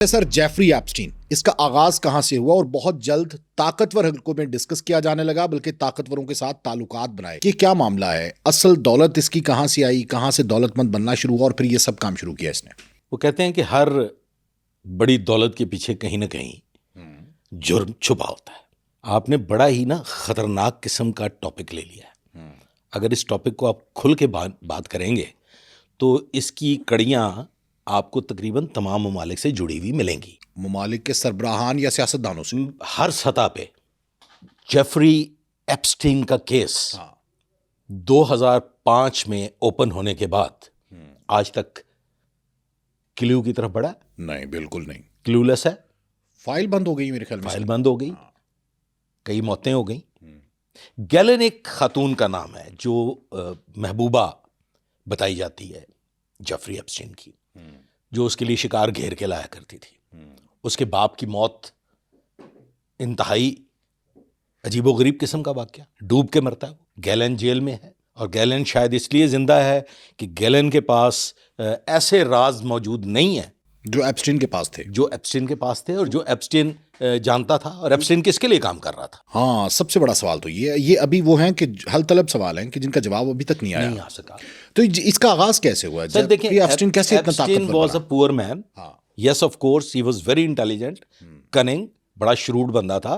Sir Jeffrey Epstein, इसका आगाज कहां से हुआ और बहुत जल्द ताकतवर हलकों में डिस्कस किया जाने लगा, बल्कि ताकतवरों के साथ ताल्लुकात बनाए कि क्या मामला है, असल दौलत इसकी कहां से आई, कहां से दौलतमंद बनना शुरू हुआ और फिर ये सब काम शुरू किया इसने। वो कहते हैं कि हर बड़ी दौलत के पीछे कहीं ना कहीं जुर्म छुपा होता है। आपने बड़ा ही ना खतरनाक किस्म का टॉपिक ले लिया है। अगर इस टॉपिक को आप खुल के बात करेंगे तो इसकी कड़ियां आपको तकरीबन तमाम ममालिक से जुड़ी हुई मिलेंगी। ममालिक के सरबराहान या सियासतदानों से हर सतह पे जेफरी एप्स्टीन का केस 2005 में ओपन होने के बाद आज तक क्लू की तरफ बढ़ा? नहीं, बिल्कुल नहीं। क्लूलेस है। फाइल बंद हो गई, मेरे ख्याल में फाइल बंद हो गई। कई मौतें हो गई। गैलन एक खातून का नाम है जो महबूबा बताई जाती है जेफरी एप्स्टीन की, जो उसके लिए शिकार घेर के लाया करती थी। उसके बाप की मौत इंतहाई अजीबोगरीब किस्म का वाकया, डूब के मरता है। गैलन जेल में है और गैलन शायद इसलिए जिंदा है कि गैलन के पास ऐसे राज मौजूद नहीं है जो एप्स्टीन के पास थे, और जो एप्स्टीन जानता था। और एप्स्टीन किसके लिए काम कर रहा था? हाँ, सबसे बड़ा सवाल तो ये अभी वो हैं कि हल तलब सवाल हैं कि जिनका जवाब अभी तक नहीं आ सका। तो इसका आगाज कैसे हुआ? सर देखिए, एप्स्टीन कैसे इतना ताकतवर was a poor man. Yes, of course he was very intelligent, cunning, बड़ा श्रूड बंदा था।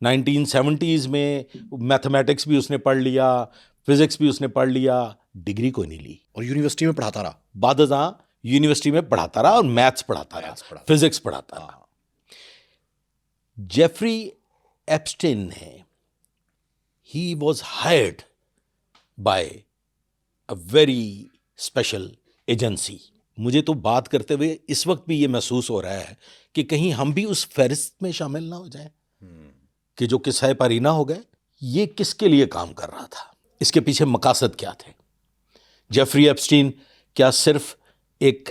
1970s में मैथमेटिक्स भी उसने पढ़ लिया, फिजिक्स भी उसने पढ़ लिया, डिग्री कोई नहीं ली। और यूनिवर्सिटी में पढ़ाता रहा, बादशाह यूनिवर्सिटी में पढ़ाता रहा और मैथ्स पढ़ाता रहा, फिजिक्स पढ़ाता रहा। जेफरी एप्स्टीन ने he was hired by a very special agency. मुझे तो बात करते हुए इस वक्त भी ये महसूस हो रहा है कि कहीं हम भी उस फहरिस्त में शामिल ना हो जाएं कि जो किस्सा पारीना हो गए। ये किसके लिए काम कर रहा था? इसके पीछे मकासद क्या थे? जेफरी एप्स्टीन क्या सिर्फ एक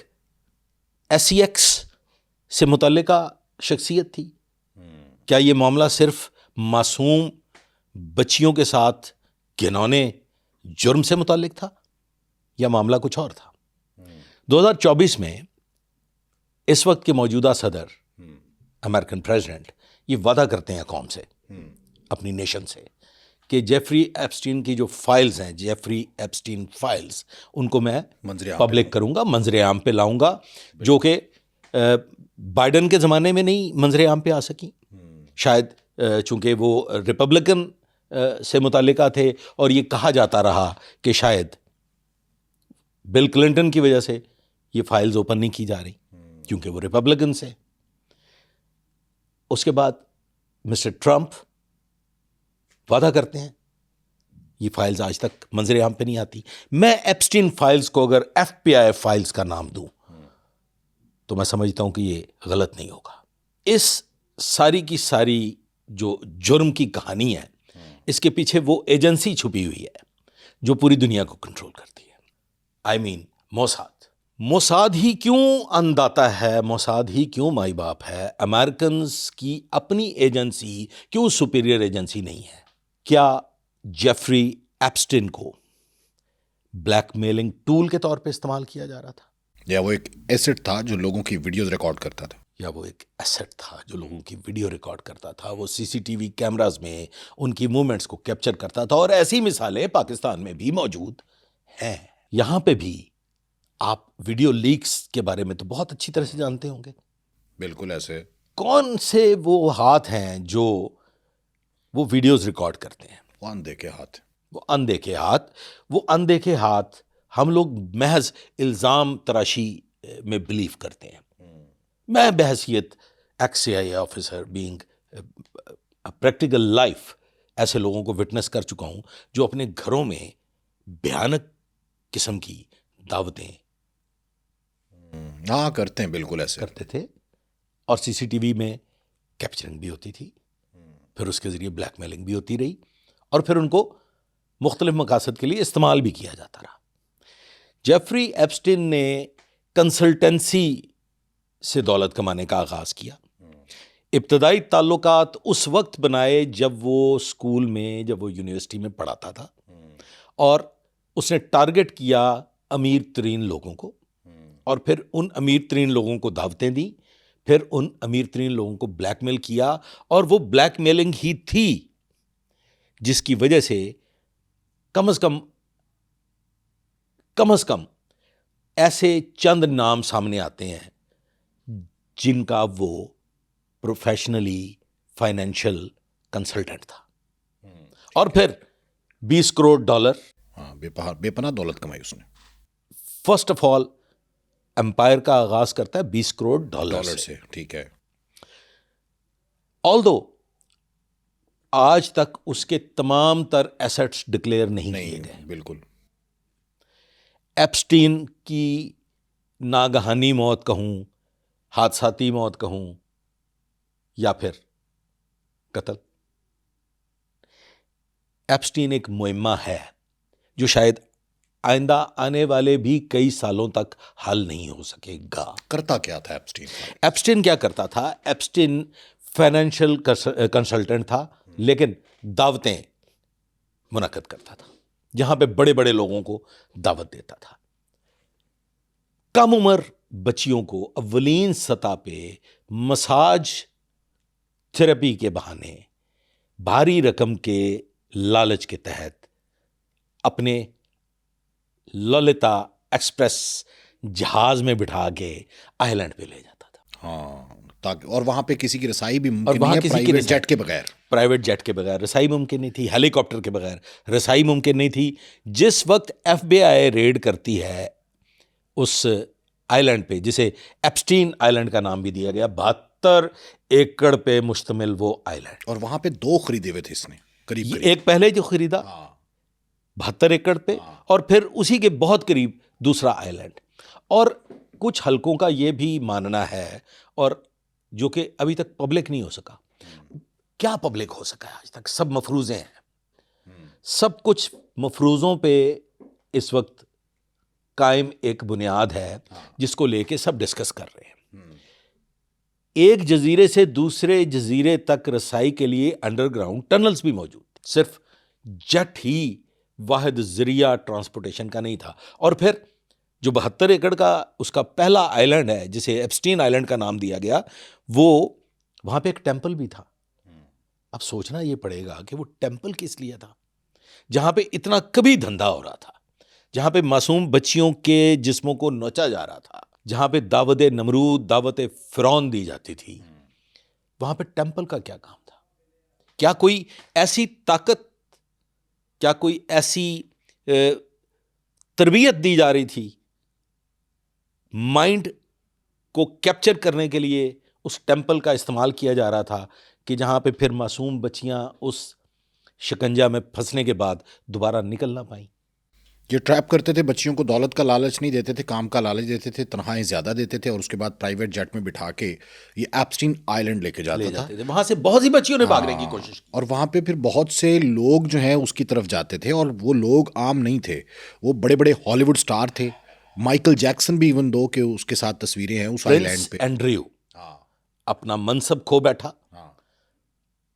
SEX से मुतल्लिका शख्सियत थी? क्या ये मामला सिर्फ मासूम बच्चियों के साथ घिनौने जुर्म से मुताल्लिक था या मामला कुछ और था? 2024 में इस वक्त के मौजूदा सदर, अमेरिकन प्रेसिडेंट, ये वादा करते हैं कौम से, अपनी नेशन से, कि जेफरी एप्स्टीन की जो फाइल्स हैं, जेफरी एप्स्टीन फाइल्स, उनको मैं पब्लिक करूंगा, मंजरे आम पे लाऊंगा, जो कि बाइडन के ज़माने में नहीं मंजरे आम पे आ सकी। शायद चूंकि वो रिपब्लिकन से मुताल्लिका थे और ये कहा जाता रहा कि शायद बिल क्लिंटन की वजह से ये फाइल्स ओपन नहीं की जा रही क्योंकि वो रिपब्लिकन से। उसके बाद मिस्टर ट्रंप वादा करते हैं, ये फाइल्स आज तक मंजरे आम पे नहीं आती। मैं एप्स्टीन फाइल्स को अगर FBI फाइल्स का नाम दूं तो मैं समझता हूं कि ये गलत नहीं होगा। इस सारी की सारी जो जुर्म की कहानी है, इसके पीछे वो एजेंसी छुपी हुई है जो पूरी दुनिया को कंट्रोल करती है। I mean Mossad. मोसाद ही क्यों अन्नदाता है, मोसाद ही क्यों माई बाप है? अमेरिकन्स की अपनी एजेंसी क्यों सुपीरियर एजेंसी नहीं है? क्या जेफरी एप्स्टीन को ब्लैकमेलिंग टूल के तौर पे इस्तेमाल किया जा रहा था? या वो एक एसेट था जो लोगों की वीडियोस रिकॉर्ड करता था? वो CCTV कैमरास में उनकी मूवमेंट्स को कैप्चर करता था। और ऐसी मिसालें पाकिस्तान में भी मौजूद हैं। यहां पे भी आप वीडियो लीक्स के बारे में तो बहुत अच्छी तरह से जानते होंगे। बिल्कुल। ऐसे कौन से वो हाथ हैं जो वो वीडियोस रिकॉर्ड करते हैं? वो अनदेखे हाथ। वो अनदेखे हाथ हम लोग महज इल्ज़ाम तराशी में बिलीव करते हैं। मैं बहैसियत XCI officer, being practical life, ऐसे लोगों को विटनेस कर चुका हूं जो अपने घरों में भयानक किस्म की दावतें करते हैं। बिल्कुल ऐसे करते थे और CCTV में कैप्चरिंग भी होती थी, फिर उसके जरिए ब्लैकमेलिंग भी होती रही और फिर उनको मुख्तलिफ मकासद के लिए इस्तेमाल भी किया जाता रहा। जेफरी एप्स्टीन ने कंसल्टेंसी से दौलत कमाने का आगाज किया। इब्तदाई ताल्लुकात उस वक्त बनाए जब वो स्कूल में, जब वो यूनिवर्सिटी में पढ़ाता था और उसने टारगेट किया अमीर तरीन लोगों को और फिर उन अमीर तरीन लोगों को दावतें दी, फिर उन अमीर तरीन लोगों को ब्लैकमेल किया, और वो ब्लैकमेलिंग ही थी जिसकी वजह से कम से कम ऐसे चंद नाम सामने आते हैं जिनका वो प्रोफेशनली फाइनेंशियल कंसल्टेंट था। और फिर $20 करोड़, हाँ, बेपनाह दौलत कमाई उसने। फर्स्ट ऑफ ऑल एम्पायर का आगाज करता है $20 करोड़ डॉलर से, ठीक है। ऑल्दो आज तक उसके तमाम तर एसेट्स डिक्लेयर नहीं किए गए। बिल्कुल। एप्स्टीन की नागहानी मौत कहूं, हादसाती मौत कहूं, या फिर कत्ल, एप्स्टीन एक मुइम्मा है जो शायद आइंदा आने वाले भी कई सालों तक हल नहीं हो सकेगा। करता क्या था एप्स्टीन? एप्स्टीन क्या करता था? एप्स्टीन फाइनेंशियल कंसल्टेंट था, लेकिन दावतें मुनक्कद करता था, जहां पे बड़े बड़े लोगों को दावत देता था। कम उम्र बच्चियों को अव्वलीन सतह पे मसाज थेरेपी के बहाने भारी रकम के लालच के तहत अपने ललिता एक्सप्रेस जहाज में बिठा के आइलैंड पे ले जाता था। हाँ, ताकि और वहां पे किसी की रसाई भी और मुमकिन वहां नहीं है, किसी की प्राइवेट रसाई- जेट के बगैर। प्राइवेट जेट के बगैर रसाई मुमकिन नहीं थी, हेलीकॉप्टर के बगैर रसाई मुमकिन नहीं थी। जिस वक्त FBI रेड करती है उस आइलैंड पे, जिसे एप्स्टीन आइलैंड का नाम भी दिया गया, 72 एकड़ पे मुश्तमिल वो आइलैंड, और वहां पे 2 खरीदे हुए थे इसने, करीब करीब। एक पहले जो खरीदा हाँ, 72 एकड़ पे, और फिर उसी के बहुत करीब दूसरा आइलैंड। और कुछ हलकों का ये भी मानना है, और जो कि अभी तक पब्लिक नहीं हो सका। क्या पब्लिक हो सका है आज तक? सब मफरूज़े हैं, सब कुछ मफरूज़ों पे इस वक्त कायम एक बुनियाद है जिसको लेके सब डिस्कस कर रहे हैं। एक जजीरे से दूसरे जजीरे तक रसाई के लिए अंडरग्राउंड टनल्स भी मौजूद थे, सिर्फ जेट ही वाहिद जरिया ट्रांसपोर्टेशन का नहीं था। और फिर जो 72 एकड़ का उसका पहला आइलैंड है, जिसे एप्स्टीन आइलैंड का नाम दिया गया, वो वहां पे एक टेंपल भी था। अब सोचना ये पड़ेगा कि वो टेंपल किस लिए था, जहां पे इतना कभी धंधा हो रहा था, जहां पे मासूम बच्चियों के जिस्मों को नोचा जा रहा था, जहां पे दावत नमरूद, दावत फिरौन दी जाती थी। वहां पे टेंपल का क्या काम था? क्या कोई ऐसी ताकत, क्या कोई ऐसी तरबियत दी जा रही थी माइंड को कैप्चर करने के लिए? उस टेंपल का इस्तेमाल किया जा रहा था कि जहां पे फिर मासूम बच्चियां उस शिकंजा में फंसने के बाद दोबारा निकल ना पाई। ये ट्रैप करते थे बच्चियों को, दौलत का लालच नहीं देते थे, काम का लालच देते थे, तनख्वाहें ज़्यादा देते थे, और उसके बाद प्राइवेट जेट में बिठा के ये एप्स्टीन आइलैंड लेके ले जाता था। जाते थे। वहां से बहुत सी बच्चियों ने भागने की कोशिश की। और वहाँ पे फिर बहुत से लोग जो हैं उसकी तरफ जाते थे, और वो लोग आम नहीं थे, वो बड़े बड़े हॉलीवुड स्टार थे। माइकल जैक्सन भी इवन दो के उसके साथ तस्वीरें हैं उस आइलैंड प्रिंस पे। एंड्रयू हाँ, अपना मनसब खो बैठा। हाँ,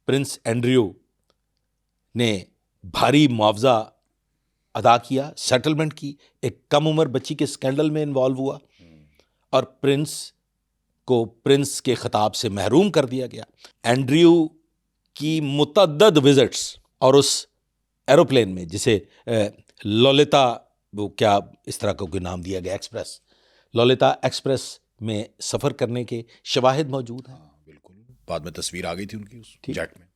प्रिंस एंड्रयू ने भारी मुआवजा अदा किया, सेटलमेंट की, एक कम उम्र बच्ची के स्कैंडल में इन्वॉल्व हुआ, और प्रिंस को प्रिंस के खिताब से महरूम कर दिया गया। एंड्रयू की मुतअद्दद विजिट्स, और उस एरोप्लेन में जिसे ललिता, वो क्या इस तरह का कोई नाम दिया गया, एक्सप्रेस, ललिता एक्सप्रेस में सफ़र करने के शवाहिद मौजूद हैं। हाँ, बिल्कुल। बाद में तस्वीर आ गई थी उनकी उस जेट में।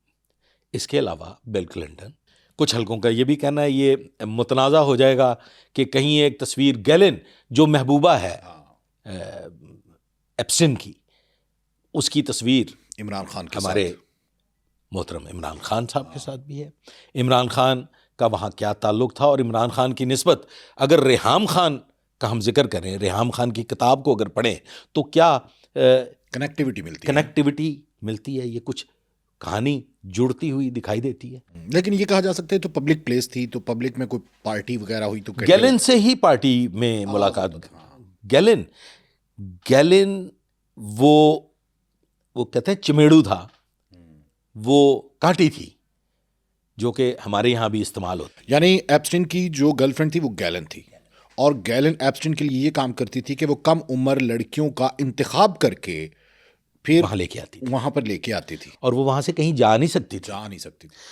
इसके अलावा बिल क्लिंटन, कुछ हलकों का ये भी कहना है, ये मुतनाज़ा हो जाएगा कि कहीं एक तस्वीर गैलिन जो महबूबा है एप्स्टीन की, उसकी तस्वीर इमरान खान के हमारे मोहतरम इमरान खान साहब के साथ भी है। इमरान खान का वहाँ क्या ताल्लुक़ था, और इमरान खान की निस्बत अगर रेहाम खान का हम जिक्र करें, रेहाम खान की किताब को अगर पढ़ें, तो क्या कनेक्टिविटी मिलती है। ये कुछ कहानी जुड़ती हुई दिखाई देती है। लेकिन ये कहा जा सकता है तो पब्लिक प्लेस थी, तो पब्लिक में कोई पार्टी वगैरह हुई तो गैलिन से ही पार्टी में मुलाकात। गैलिन वो कहते हैं चिमेड़ू था, वो कांटी थी, जो कि हमारे यहाँ भी इस्तेमाल होती। यानी एप्स्टीन की जो गर्लफ्रेंड थी वो गैलन थी, और गैलन एप्स्टीन के लिए ये काम करती थी कि वो कम उम्र लड़कियों का इंतखाब करके फिर वहां लेके आती थी वहां पर लेके आती थी, और वो वहां से कहीं जा नहीं सकती थी। जा नहीं सकती थी।